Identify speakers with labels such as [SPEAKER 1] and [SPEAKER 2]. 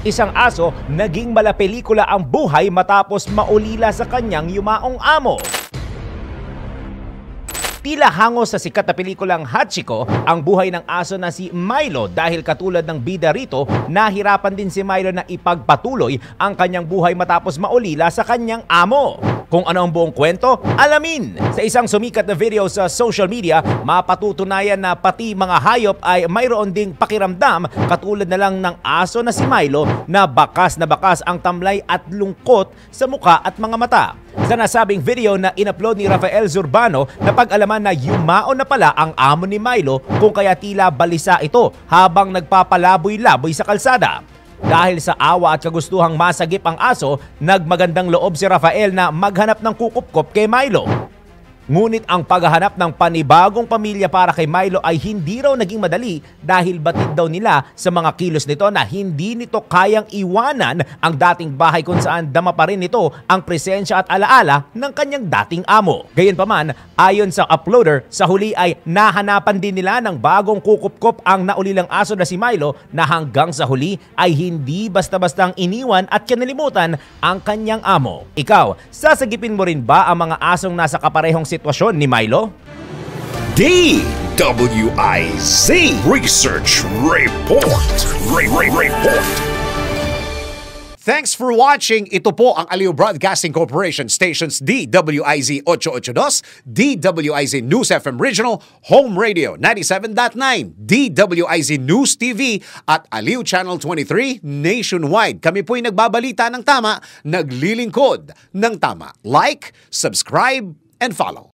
[SPEAKER 1] Isang aso naging malapelikula ang buhay matapos maulila sa kanyang yumaong amo. Tila hango sa sikat na pelikulang Hachiko ang buhay ng aso na si Milo dahil katulad ng bida rito, nahirapan din si Milo na ipagpatuloy ang kanyang buhay matapos maulila sa kanyang amo. Kung ano ang buong kwento, alamin! Sa isang sumikat na video sa social media, mapatutunayan na pati mga hayop ay mayroon ding pakiramdam katulad na lang ng aso na si Milo na bakas ang tamlay at lungkot sa muka at mga mata. Sa nasabing video na in-upload ni Rafael Zurbano, napag-alaman na yumaon na pala ang amo ni Milo kung kaya tila balisa ito habang nagpapalaboy-laboy sa kalsada. Dahil sa awa at kagustuhang masagip ang aso, nagmagandang loob si Rafael na maghanap ng kukupkop kay Milo. Ngunit ang paghahanap ng panibagong pamilya para kay Milo ay hindi raw naging madali dahil batid daw nila sa mga kilos nito na hindi nito kayang iwanan ang dating bahay kung saan dama pa rin nito ang presensya at alaala ng kanyang dating amo. Gayunpaman, ayon sa uploader, sa huli ay nahanapan din nila ng bagong kukupkop ang naulilang aso na si Milo na hanggang sa huli ay hindi basta-bastang iniwan at kinalimutan ang kanyang amo. Ikaw, sasagipin mo rin ba ang mga asong nasa kaparehong sitwasyon ni Milo?
[SPEAKER 2] DWIZ Research Report. Thanks for watching. Ito po ang Aliw Broadcasting Corporation stations DWIZ 882, DWIZ News FM Regional, Home Radio 97.9, DWIZ News TV at Aliw Channel 23 nationwide. Kami po'y nagbabalita ng tama, naglilingkod ng tama. Like, subscribe, and follow.